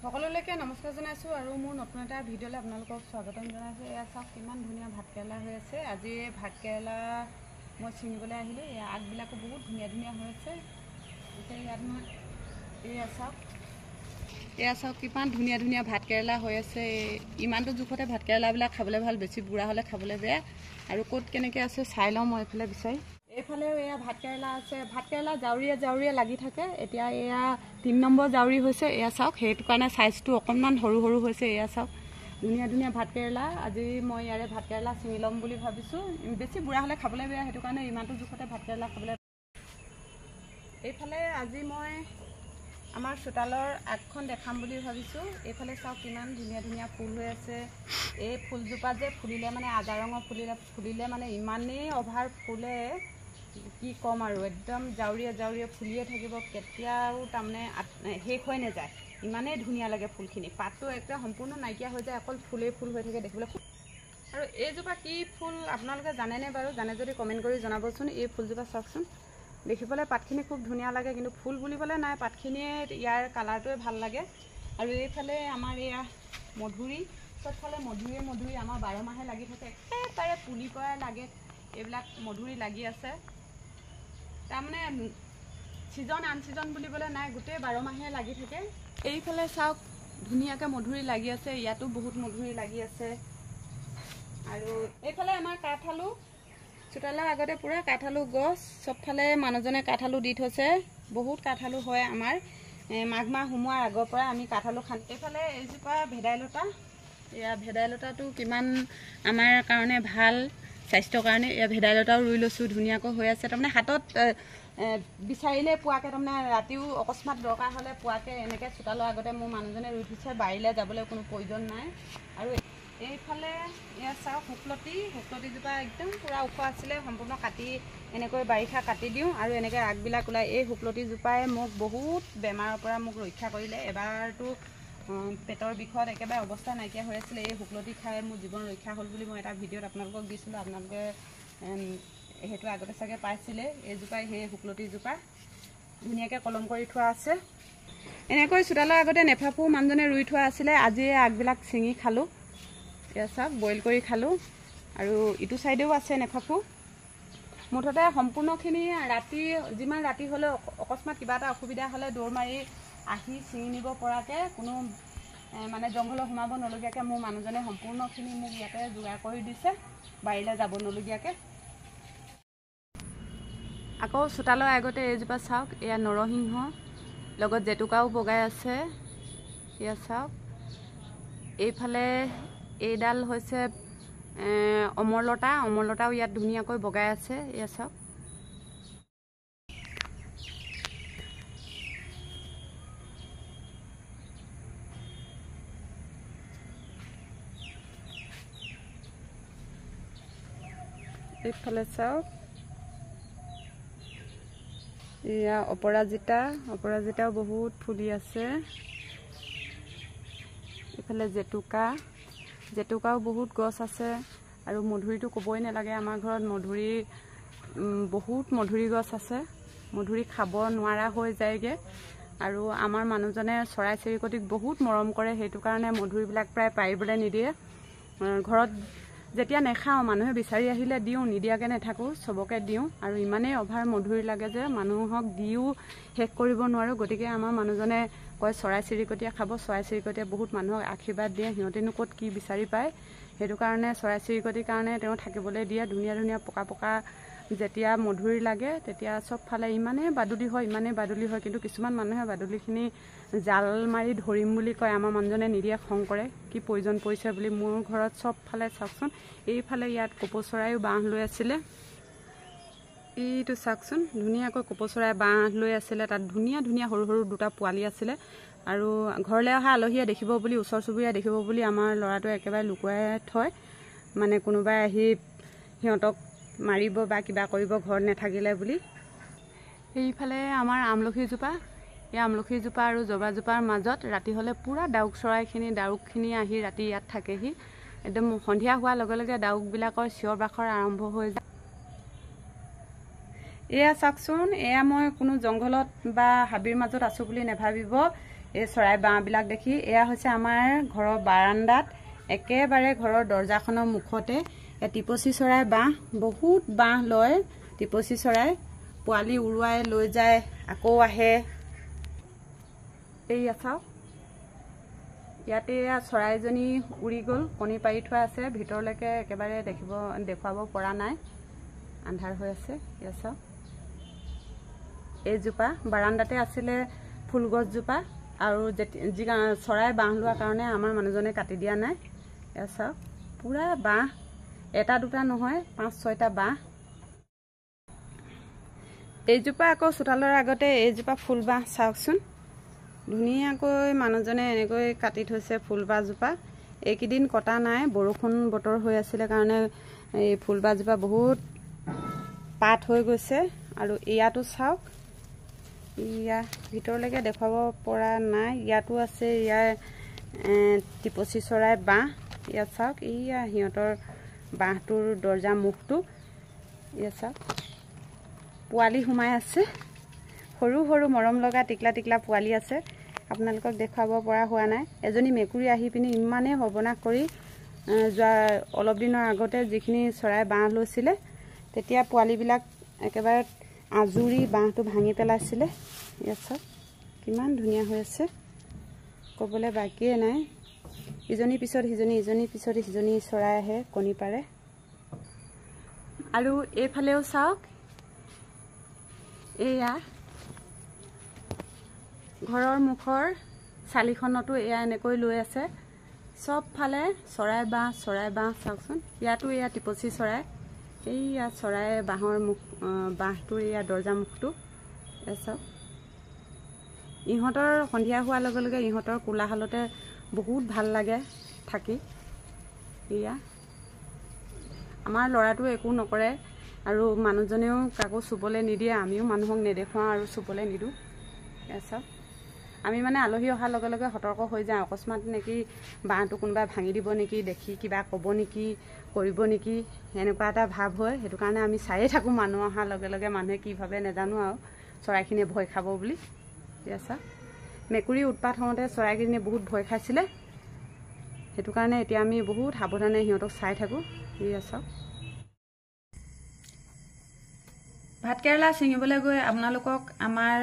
সকলোলৈকে নমস্কাৰ জনাইছোঁ আৰু মোৰ নতুন এটা ভিডিঅ'লৈ আপোনালোকক স্বাগতম জনাইছোঁ। এয়া চাওক কিমান ধুনীয়া ভাতকেৰেলা হৈ আছে। আজি এই ভাতকেৰেলা মই ছিঙিবলৈ আহিলোঁ। এয়া আগবিলাকো বহুত ধুনীয়া ধুনীয়া হৈ আছে। এতিয়া ইয়াত মই এয়া চাওক কিমান ধুনীয়া ধুনীয়া ভাতকেৰেলা হৈ আছে। ইমানটো জোখতে ভাতকেৰেলাবিলাক খাবলৈ ভাল, বেছি বুঢ়া হ'লে খাবলৈ বেয়া। আৰু ক'ত কেনেকৈ আছে চাই লওঁ মই এইফালে বিচাৰি। এইফালেও এয়া ভাতকেৰেলা আছে। ভাতকেৰেলা জাউৰীয়ে জাউৰীয়ে লাগি থাকে। এতিয়া এয়া 3 নম্বৰ জাউৰী হৈছে। এয়া চাওক, সেইটো কাৰণে চাইজটো অকণমান সৰু সৰু হৈছে। এয়া চাওক ধুনীয়া ধুনীয়া ভাতকেৰেলা। আজি মই ইয়াৰে ভাতকেৰেলা ছিঙি ল'ম বুলি ভাবিছোঁ। বেছি বুঢ়া হ'লে খাবলৈ বেয়া, সেইটো কাৰণে ইমানটো জোখতে ভাতকেৰেলা খাবলৈ। এইফালে আজি মই আমাৰ চোতালৰ আগখন দেখাম বুলি ভাবিছোঁ। এইফালে চাওক কিমান ধুনীয়া ধুনীয়া ফুল হৈ আছে। এই ফুলজোপা যে ফুলিলে মানে আদা ৰঙৰ ফুলিলে মানে ইমানেই অভাৰ ফুলে, কি ক'ম আৰু, একদম জাউৰীয়ে জাউৰীয়ে ফুলিয়ে থাকিব, কেতিয়াও তাৰমানে শেষ হৈ নাযায়। ইমানেই ধুনীয়া লাগে ফুলখিনি। পাতটো একদম সম্পূৰ্ণ নাইকিয়া হৈ যায়, অকল ফুলেই ফুল হৈ থাকে দেখিবলৈ। আৰু এইজোপা কি ফুল আপোনালোকে জানেনে বাৰু? জানে যদি কমেণ্ট কৰি জনাবচোন। এই ফুলজোপা চাওকচোন, দেখিবলৈ পাতখিনি খুব ধুনীয়া লাগে, কিন্তু ফুল বুলিবলৈ নাই, পাতখিনিয়ে ইয়াৰ কালাৰটোৱে ভাল লাগে। আৰু এইফালে আমাৰ এয়া মধুৰি, চবফালে মধুৰি আমাৰ 12 মাহে লাগি থাকে। একেবাৰে পুলি পৰাই লাগে এইবিলাক মধুৰি লাগি আছে। তাৰমানে ছিজন আন ছিজন বুলিবলৈ নাই, গোটেই 12 মাহে লাগি থাকে। এইফালে চাওক ধুনীয়াকৈ মধুৰি লাগি আছে। ইয়াতো বহুত মধুৰি লাগি আছে। আৰু এইফালে আমাৰ কাঠআলু, চোতালৰ আগতে পূৰা কাঠআলু গছ, চবফালে মানুহজনে কাঠআলু দি থৈছে। বহুত কাঠআলু হয় আমাৰ। মাঘ মাহ সোমোৱাৰ আগৰ পৰা আমি কাঠআলু খান্দি। এইফালে এইজোপা ভেদাইলতা। এয়া ভেদাইলতাটো কিমান আমাৰ কাৰণে ভাল, স্বাস্থ্যৰ কাৰণে। এয়া ভেদাইলতাও ৰুই লৈছোঁ, ধুনীয়াকৈ হৈ আছে। তাৰমানে হাতত বিচাৰিলে পোৱাকৈ, তাৰমানে ৰাতিও অকস্মাত দৰকাৰ হ'লে পোৱাকৈ এনেকৈ চোতালৰ আগতে মোৰ মানুহজনে ৰুই থৈছে। বাৰীলৈ যাবলৈ কোনো প্ৰয়োজন নাই। আৰু এইফালে এয়া চাওক শুকলতিজোপা একদম পূৰা ওখ আছিলে, সম্পূৰ্ণ কাটি এনেকৈ বাৰিষা কাটি দিওঁ আৰু এনেকৈ আগবিলাক ওলায়। এই শুকলতিজোপাই মোক বহুত বেমাৰৰ পৰা মোক ৰক্ষা কৰিলে। এবাৰটো পেটৰ বিষত একেবাৰে অৱস্থা নাইকিয়া হৈ আছিলে। এই শুকলতি খাই মোৰ জীৱন ৰক্ষা হ'ল বুলি মই এটা ভিডিঅ'ত আপোনালোকক দিছিলোঁ। আপোনালোকে সেইটো আগতে চাগে পাইছিলে। এইজোপাই সেই শুকলতিজোপা ধুনীয়াকৈ কলম কৰি থোৱা আছে। এনেকৈ চোতালৰ আগতে নেফাফু মানুহজনে ৰুই থোৱা আছিলে। আজি আগবিলাক ছিঙি খালোঁ। এয়া চাওক বইল কৰি খালোঁ। আৰু ইটো ছাইডেও আছে নেফাফু। মুঠতে সম্পূৰ্ণখিনি যিমান ৰাতি হ'লেও অকস্মাত কিবা এটা অসুবিধা হ'লে দৌৰ মাৰি আহি ছিঙি নিব পৰাকৈ, কোনো মানে জংঘলত সোমাব নলগীয়াকৈ মোৰ মানুহজনে সম্পূৰ্ণখিনি মোক ইয়াতে যোগাৰ কৰি দিছে, বাৰীলৈ যাব নলগীয়াকৈ। আকৌ চোতালৰ আগতে এইজোপা চাওক, এয়া নৰসিংহ, লগত জেতুকাও বগাই আছে। এয়া চাওক, এইফালে এইডাল হৈছে অমৰলতাও ইয়াত ধুনীয়াকৈ বগাই আছে। এয়া চাওক, এইফালে চাওক, এয়া অপৰাজিতাও বহুত ফুলি আছে। এইফালে জেতুকাও বহুত গছ আছে। আৰু মধুৰিটো ক'বই নালাগে, আমাৰ ঘৰত বহুত মধুৰি গছ আছে। মধুৰি খাব নোৱাৰা হৈ যায়গৈ। আৰু আমাৰ মানুহজনে চৰাই চিৰিকটিক বহুত মৰম কৰে, সেইটো কাৰণে মধুৰিবিলাক প্ৰায় পাৰিবলৈ নিদিয়ে। ঘৰত যেতিয়া নেখাওঁ, মানুহে বিচাৰি আহিলে দিওঁ, নিদিয়াকৈ নাথাকোঁ, চবকে দিওঁ। আৰু ইমানেই অভাৰ মধুৰি লাগে যে মানুহক দিও শেষ কৰিব নোৱাৰোঁ। গতিকে আমাৰ মানুহজনে কয় চৰাই চিৰিকটিয়ে খাব। চৰাই চিৰিকটিয়ে বহুত মানুহক আশীৰ্বাদ দিয়ে। সিহঁতেনো ক'ত কি বিচাৰি পায়, সেইটো কাৰণে চৰাই চিৰিকটিৰ কাৰণে তেওঁ থাকিবলৈ দিয়ে। ধুনীয়া ধুনীয়া পকা যেতিয়া মধুৰি লাগে, তেতিয়া চবফালে ইমানেই বাদুলি হয়। কিন্তু কিছুমান মানুহে বাদুলিখিনি জাল মাৰি ধৰিম বুলি কয়। আমাৰ মানুহজনে নিদিয়ে, খং কৰে, কি প্ৰয়োজন পৰিছে বুলি। মোৰ ঘৰত চবফালে চাওকচোন, এইফালে ইয়াত কপৌ চৰাইও বাঁহ লৈ আছিলে। এইটো চাওকচোন, ধুনীয়াকৈ কপৌ চৰাই বাঁহ লৈ আছিলে। তাত ধুনীয়া ধুনীয়া সৰু সৰু 2টা পোৱালি আছিলে। আৰু ঘৰলৈ অহা আলহীয়ে দেখিব বুলি, ওচৰ চুবুৰীয়া দেখিব বুলি আমাৰ ল'ৰাটোৱে একেবাৰে লুকুৱাই থয়, মানে কোনোবাই আহি সিহঁতক মাৰিব বা কিবা কৰিব ঘৰত নাথাকিলে বুলি। এইফালে আমাৰ আমলখিজোপা, এই আমলখিজোপা আৰু জবাজোপাৰ মাজত ৰাতি হ'লে পূৰা ডাউকখিনি আহি ৰাতি ইয়াত থাকেহি। একদম সন্ধিয়া হোৱাৰ লগে লগে ডাউকবিলাকৰ চিঞৰ বাখৰ আৰম্ভ হৈ যায়। এয়া চাওকচোন, এয়া মই কোনো জংঘলত বা হাবিৰ মাজত আছোঁ বুলি নাভাবিব। এই চৰাই বাঁহবিলাক দেখি। এয়া হৈছে আমাৰ ঘৰৰ বাৰান্দাত একেবাৰে ঘৰৰ দৰ্জাখনৰ মুখতে টিপচী চৰাই বাঁহ, বহুত বাঁহ লয় টিপচী চৰাই, পোৱালি উৰুৱাই লৈ যায় আকৌ আহে। এই চাওক, ইয়াতে চৰাইজনী উৰি গ'ল, কণী পাৰি থোৱা আছে, ভিতৰলৈকে একেবাৰে দেখুৱাব পৰা নাই, আন্ধাৰ হৈ আছে। এয়া চাওক, এইজোপা বাৰান্দাতে আছিলে ফুলগছজোপা, আৰু যি চৰাই বাঁহ লোৱাৰ কাৰণে আমাৰ মানুহজনে কাটি দিয়া নাই। এয়া চাওক, পুৰা বাঁহ, এটা দুটা নহয়, 5-6টা বাঁহ। এইজোপা আকৌ চোতালৰ আগতে এইজোপা ফুল বাঁহ চাওকচোন, ধুনীয়াকৈ মানুহজনে এনেকৈ কাটি থৈছে ফুলবাহজোপা। এইকেইদিন কটা নাই, বৰষুণ বতৰ হৈ আছিলে কাৰণে এই ফুলবাহজোপা বহুত পাত হৈ গৈছে। আৰু ইয়াতো চাওক, ইয়া ভিতৰলৈকে দেখুৱাব পৰা নাই, ইয়াতো আছে ইয়াৰ টিপচী চৰাই বাঁহ। ইয়াত চাওক, ইয়া সিহঁতৰ বাঁহটোৰ দৰ্জা মুখটো, ইয়াত চাওক পোৱালি সোমাই আছে, সৰু সৰু মৰম লগা টিকলা টিকলা পোৱালি আছে, আপোনালোকক দেখুৱাব পৰা হোৱা নাই। এজনী মেকুৰী আহি পিনি ইমানেই সৰ্বনাশ কৰি যোৱা অলপ দিনৰ আগতে যিখিনি চৰাই বাঁহ লৈছিলে, তেতিয়া পোৱালিবিলাক একেবাৰে আজুৰি বাঁহটো ভাঙি পেলাইছিলে। ইয়াত চাওক কিমান ধুনীয়া হৈ আছে, ক'বলৈ বাকীয়ে নাই। ইজনীৰ পিছত সিজনী, ইজনীৰ পিছত সিজনী চৰাই আহে, কণী পাৰে। আৰু এইফালেও চাওক, এয়া ঘৰৰ মুখৰ চালিখনতো এয়া এনেকৈ লৈ আছে, চবফালে চৰাই বাঁহ চাওকচোন। ইয়াতো এয়া টিপচী চৰাই, এইয়া চৰাই বাঁহৰ মুখ, বাঁহটোৰ এয়া দৰ্জা মুখটো। এয়া চাওক, ইহঁতৰ সন্ধিয়া হোৱাৰ লগে লগে ইহঁতৰ কোলাহলতে বহুত ভাল লাগে থাকি। এয়া আমাৰ ল'ৰাটো একো নকৰে, আৰু মানুহজনেও কাকো চুবলৈ নিদিয়ে, আমিও মানুহক নেদেখুৱাওঁ আৰু চুবলৈ নিদিওঁ। এয়া চাওক, আমি মানে আলহী অহাৰ লগে লগে সতৰ্ক হৈ যাওঁ, অকস্মাত নেকি বাঁহটো কোনোবাই ভাঙি দিব নেকি, দেখি কিবা ক'ব নেকি, কৰিব নেকি, এনেকুৱা এটা ভাৱ হয়। সেইটো কাৰণে আমি চায়ে থাকোঁ, মানুহ অহাৰ লগে লগে মানুহে কি ভাবে নাজানো আৰু, চৰাইখিনিয়ে ভয় খাব বুলি। এয়া চাওক, মেকুৰী উৎপাত হওঁতে চৰাইখিনিয়ে বহুত ভয় খাইছিলে, সেইটো কাৰণে এতিয়া আমি বহুত সাৱধানে সিহঁতক চাই থাকোঁ। এয়া চাওক, ভাতকেৰেলা ছিঙিবলৈ গৈ আপোনালোকক আমাৰ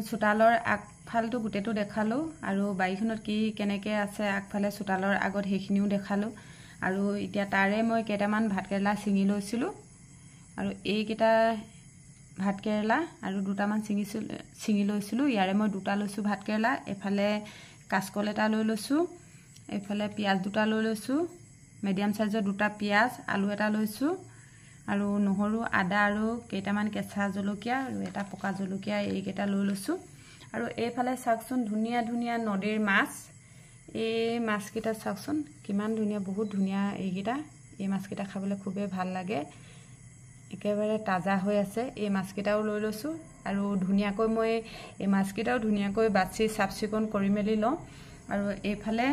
চোতালৰ আগফালটো গোটেইটো দেখালোঁ, আৰু বাৰীখনত কি কেনেকৈ আছে আগফালে চোতালৰ আগত সেইখিনিও দেখালোঁ। আৰু এতিয়া তাৰে মই কেইটামান ভাতকেৰেলা ছিঙি লৈছিলোঁ, আৰু এইকেইটা ভাতকেৰেলা আৰু দুটামান ছিঙি লৈছিলোঁ। ইয়াৰে মই 2টা লৈছোঁ ভাতকেৰেলা, এফালে কাচকল এটা লৈ লৈছোঁ, এইফালে পিঁয়াজ 2টা লৈ লৈছোঁ, মিডিয়াম চাইজৰ 2টা পিঁয়াজ, আলু এটা লৈছোঁ, আৰু নহৰু, আদা আৰু কেইটামান কেঁচা জলকীয়া আৰু এটা পকা জলকীয়া, এইকেইটা লৈ লৈছোঁ। আৰু এইফালে চাওকচোন, ধুনীয়া ধুনীয়া নদীৰ মাছ, এই মাছকেইটা চাওকচোন কিমান ধুনীয়া, বহুত ধুনীয়া এইকেইটা। এই মাছকেইটা খাবলৈ খুবেই ভাল লাগে, একেবাৰে তাজা হৈ আছে। এই মাছকেইটাও লৈ লৈছোঁ, আৰু ধুনীয়াকৈ মই এই মাছকেইটাও ধুনীয়াকৈ বাছি চাফ চিকুণ কৰি মেলি লওঁ। আৰু এইফালে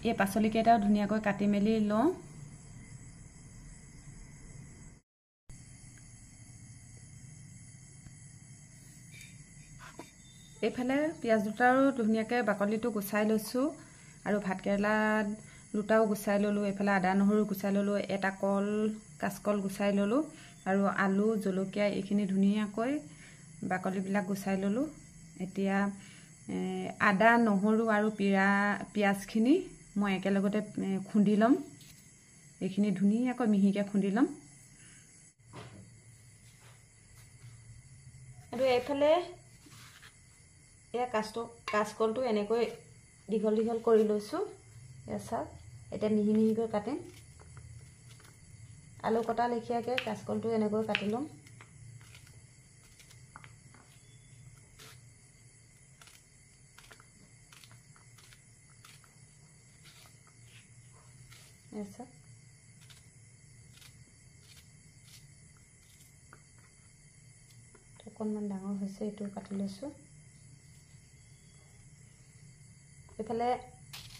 এই পাচলিকেইটাও ধুনীয়াকৈ কাটি মেলি লওঁ। এইফালে পিঁয়াজ 2টাৰো ধুনীয়াকৈ বাকলিটো গুচাই লৈছোঁ, আৰু ভাতকেৰেলা 2টাও গুচাই ল'লোঁ। এইফালে আদা নহৰু গুচাই ল'লোঁ, এটা কাচকল গুচাই ল'লোঁ, আৰু আলু জলকীয়া এইখিনি ধুনীয়াকৈ বাকলিবিলাক গুচাই ল'লোঁ। এতিয়া আদা নহৰু আৰু পিঁয়াজখিনি মই একেলগতে খুন্দি ল'ম, এইখিনি ধুনীয়াকৈ মিহিকৈ খুন্দি ল'ম। আৰু এইফালে এয়া কাচকলটো এনেকৈ দীঘল দীঘল কৰি লৈছোঁ। এয়া চাওক, এতিয়া মিহি মিহিকৈ কাটিম, আলু কটা লেখীয়াকৈ কাচকলটো এনেকৈ কাটি ল'ম। এয়া চাওক, অকণমান ডাঙৰ হৈছে, এইটো কাটি লৈছোঁ। এইফালে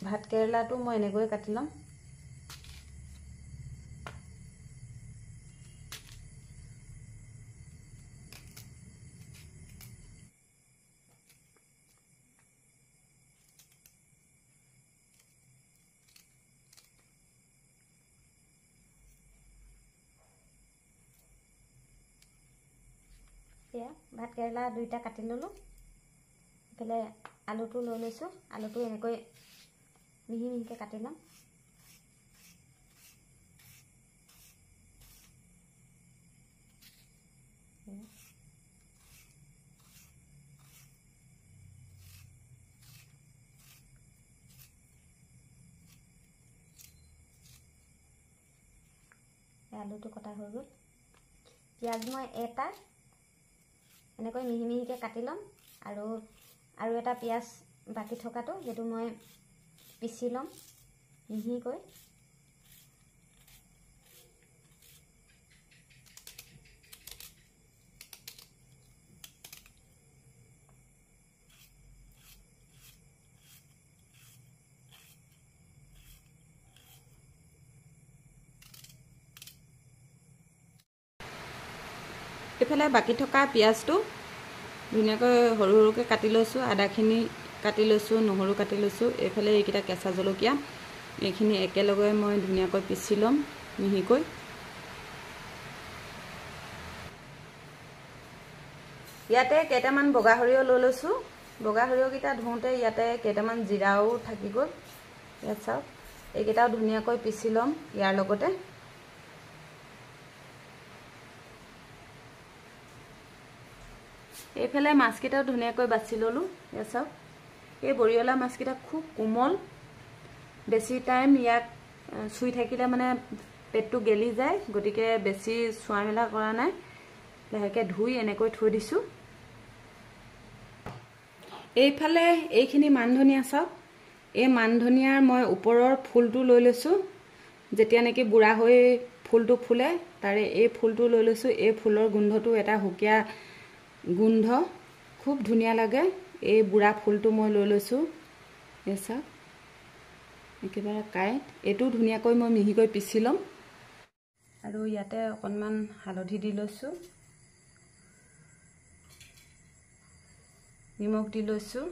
ভাতকেৰেলাটো মই এনেকৈ কাটি ল'ম। এয়া ভাতকেৰেলা দুইটা কাটি ল'লোঁ। ইফালে আলুটো লৈ লৈছোঁ। আলুটো এনেকৈ মিহি মিহিকৈ কাটি ল'ম। আলুটো কটা হৈ গ'ল। পিঁয়াজ মই এটা এনেকৈ মিহি মিহিকৈ কাটি ল'ম আৰু এটা পিঁয়াজ বাকী থকাটো সেইটো মই পিচি ল'ম মিহিকৈ। এইফালে বাকী থকা পিঁয়াজটো ধুনীয়াকৈ সৰু সৰুকৈ কাটি লৈছোঁ। আদাখিনি কাটি লৈছোঁ, নহৰু কাটি লৈছোঁ। এইফালে এইকেইটা কেঁচা জলকীয়া এইখিনি একেলগে মই ধুনীয়াকৈ পিচি ল'ম মিহিকৈ। ইয়াতে কেইটামান বগা সৰিয়হ লৈ লৈছোঁ। বগা সৰিয়হকেইটা ধুওঁতে ইয়াতে কেইটামান জিৰাও থাকি গ'ল। ইয়াত চাওক, এইকেইটাও ধুনীয়াকৈ পিচি ল'ম ইয়াৰ লগতে। এইফালে মাছকেইটাও ধুনীয়াকৈ বাছি ল'লোঁ। ইয়াত চাওক, এই বৰিয়লা মাছকেইটা খুব কোমল। বেছি টাইম ইয়াক চুই থাকিলে মানে পেটটো গেলি যায়, গতিকে বেছি চোৱা মেলা কৰা নাই। লাহেকৈ ধুই এনেকৈ থৈ দিছোঁ। এইফালে এইখিনি মান ধনিয়া চাওক, এই মান ধনিয়াৰ মই ওপৰৰ ফুলটো লৈ লৈছোঁ। যেতিয়া নেকি বুঢ়া হৈ ফুলটো ফুলে তাৰে এই ফুলটো লৈ লৈছোঁ। এই ফুলৰ গোন্ধটো এটা সুকীয়া গোন্ধ, খুব ধুনীয়া লাগে। এই বুঢ়া ফুলটো মই লৈ লৈছোঁ। এই চাওক, একেবাৰে কাঁইট। এইটো ধুনীয়াকৈ মই মিহিকৈ পিচি ল'ম। আৰু ইয়াতে অকণমান হালধি দি লৈছোঁ, নিমখ দি লৈছোঁ।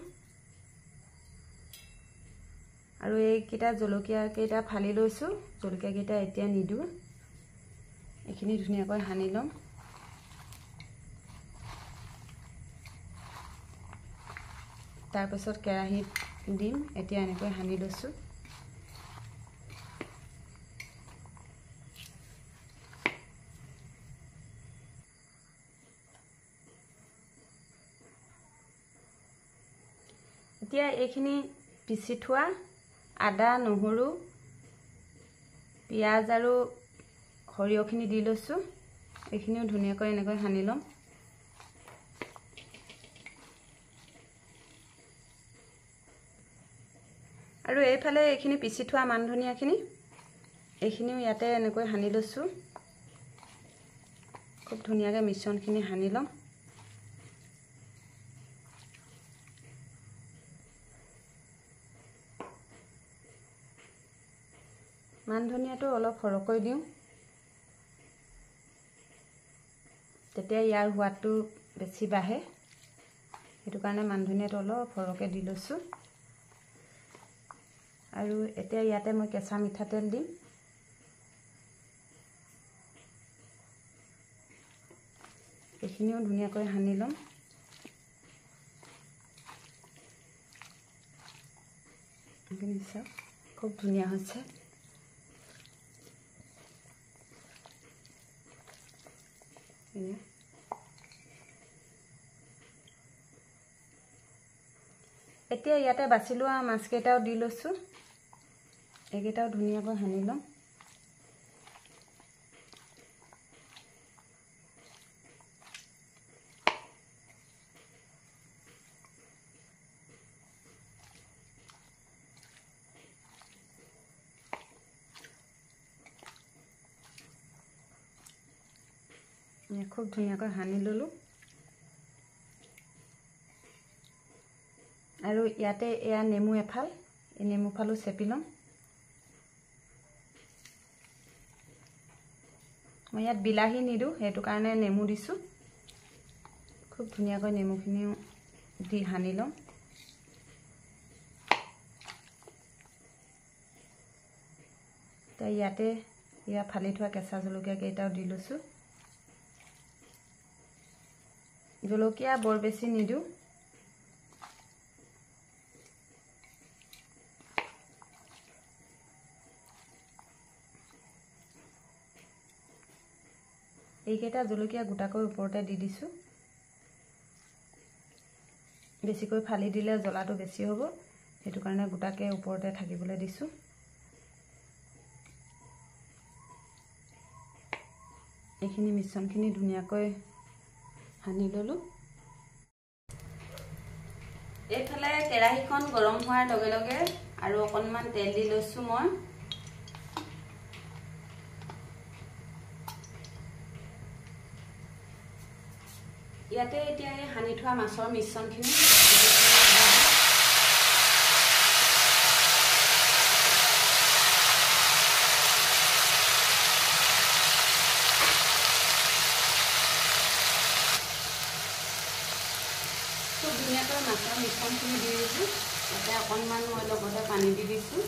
আৰু এইকেইটা জলকীয়াকেইটা ফালি লৈছোঁ। জলকীয়াকেইটা এতিয়া নিদিওঁ, এইখিনি ধুনীয়াকৈ সানি ল'ম। তাৰপিছত কেৰাহীত দিম। এতিয়া এনেকৈ সানি লৈছোঁ। এতিয়া এইখিনি পিচি থোৱা আদা, নহৰু, পিঁয়াজ আৰু সৰিয়হখিনি দি লৈছোঁ। এইখিনিও ধুনীয়াকৈ এনেকৈ সানি ল'ম। আৰু এইফালে এইখিনি পিচি থোৱা মান ধনিয়াখিনি এইখিনিও ইয়াতে এনেকৈ সানি লৈছোঁ। খুব ধুনীয়াকৈ মিশ্ৰণখিনি সানি ল'ম। মান ধনিয়াটো অলপ সৰহকৈ দিওঁ, তেতিয়া ইয়াৰ সোৱাদটো বেছি বাঢ়ে। সেইটো কাৰণে মান ধনিয়াটো অলপ সৰহকৈ দি লৈছোঁ। আৰু এতিয়া ইয়াতে মই কেঁচা মিঠাতেল দিম। এইখিনিও ধুনীয়াকৈ সানি ল'ম। এইখিনি চাওক, খুব ধুনীয়া হৈছে। এতিয়া ইয়াতে বাছি লোৱা মাছকেইটাও দি লৈছোঁ। এইকেইটাও ধুনীয়াকৈ সানি ল'ম। খুব ধুনীয়াকৈ সানি ল'লোঁ। আৰু ইয়াতে এয়া নেমু এফাল, এই নেমু ফালো চেপি ল'ম। মই ইয়াত বিলাহী নিদিওঁ, সেইটো কাৰণে নেমু দিছোঁ। খুব ধুনীয়াকৈ নেমুখিনিও দি সানি ল'ম। ইয়াতে ফালি থোৱা কেঁচা জলকীয়া কেইটাও দি লৈছোঁ। জলকীয়া বৰ বেছি নিদিওঁ। এইকেইটা জলকীয়া গোটাকৈ ওপৰতে দি দিছোঁ। বেছিকৈ ফালি দিলে জ্বলাটো বেছি হ'ব, সেইটো কাৰণে গোটাকৈ ওপৰতে থাকিবলৈ দিছোঁ। এইখিনি মিশ্ৰণখিনি ধুনীয়াকৈ সানি ল'লোঁ। এইফালে কেৰাহীখন গৰম হোৱাৰ লগে লগে আৰু অকণমান তেল দি লৈছোঁ মই। ইয়াতে এতিয়া এই সানি থোৱা মাছৰ মিশ্ৰণখিনি খুব ধুনীয়াকৈ মাছৰ মিশ্ৰণখিনি দি দিছোঁ। ইয়াতে অকণমান মই লগতে পানী দি দিছোঁ।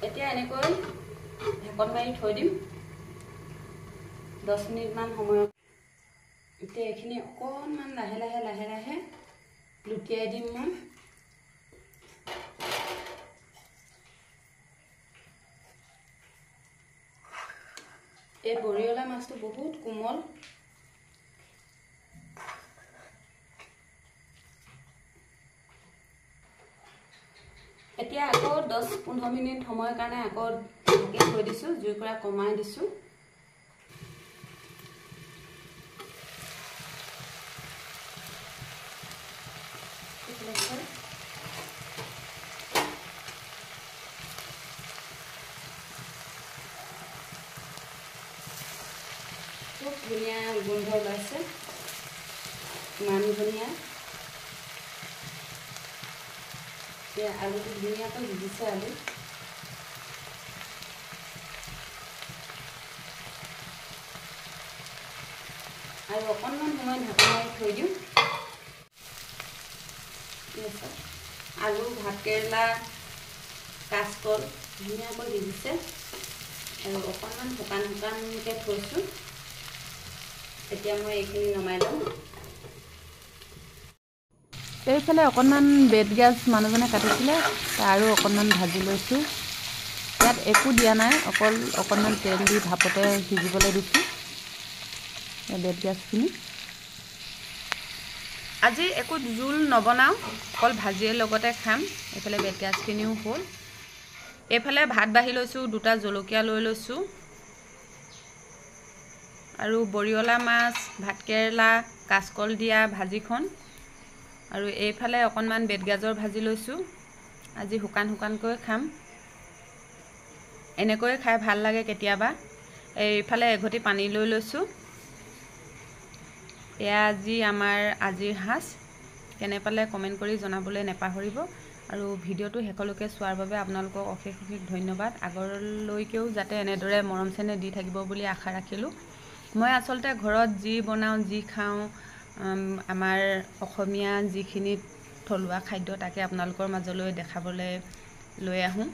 এতিয়া এনেকৈ ঢাকন মাৰি থৈ দিম 10 মিনিটমান সময়। এতিয়া এইখিনি অকণমান লাহে লাহে লুটিয়াই দিম মই। এই বৰিয়লা মাছটো বহুত কোমল। এতিয়া আকৌ 10-15 মিনিট সময়ৰ কাৰণে আকৌ ঢাকি থৈ দিছোঁ। জুইৰ পৰা কমাই দিছোঁ। খুব ধুনীয়া গোন্ধ ওলাইছে, ইমান ধুনীয়া। এতিয়া আলুটো ধুনীয়াকৈ সিজিছে। আলু আৰু অকণমান সময় ঢাকন মাৰি থৈ দিওঁ। আলু, ভাতকেৰেলা, কাচকল ধুনীয়াকৈ সিজিছে আৰু অকণমান শুকানকৈ থৈছোঁ। এতিয়া মই এইখিনি নমাই ল'ম। এইফালে অকণমান বেতগাজ মানুহজনে কাটিছিলে, আৰু অকণমান ভাজি লৈছোঁ। ইয়াত একো দিয়া নাই, অকণমান তেল দি ভাপতে সিজিবলৈ দিছোঁ বেতগাজখিনি। আজি একো জোল নবনাওঁ, অকল ভাজিৰ লগতে খাম। এইফালে বেতগাজখিনিও হ'ল। এইফালে ভাত বাঢ়ি লৈছোঁ, 2টা জলকীয়া লৈ লৈছোঁ আৰু বৰিয়লা মাছ, ভাতকেৰেলা, কাচকল দিয়া ভাজিখন, আৰু এইফালে অকণমান বেতগাজৰ ভাজি লৈছোঁ। আজি শুকানকৈ খাম। এনেকৈয়ে খাই ভাল লাগে কেতিয়াবা। এইফালে এঘটি পানী লৈ লৈছোঁ। এয়া আমাৰ আজিৰ সাঁজ। কেনে পালে কমেণ্ট কৰি জনাবলৈ নাপাহৰিব। আৰু ভিডিঅ'টো শেষলৈকে চোৱাৰ বাবে আপোনালোকক অশেষ ধন্যবাদ। আগলৈকেও যাতে এনেদৰে মৰম চেনেহ দি থাকিব বুলি আশা ৰাখিলোঁ। মই আচলতে ঘৰত যি বনাওঁ, যি খাওঁ, আমাৰ অসমীয়া যিখিনি থলুৱা খাদ্য, তাকে আপোনালোকৰ মাজলৈ দেখাবলৈ লৈ আহোঁ।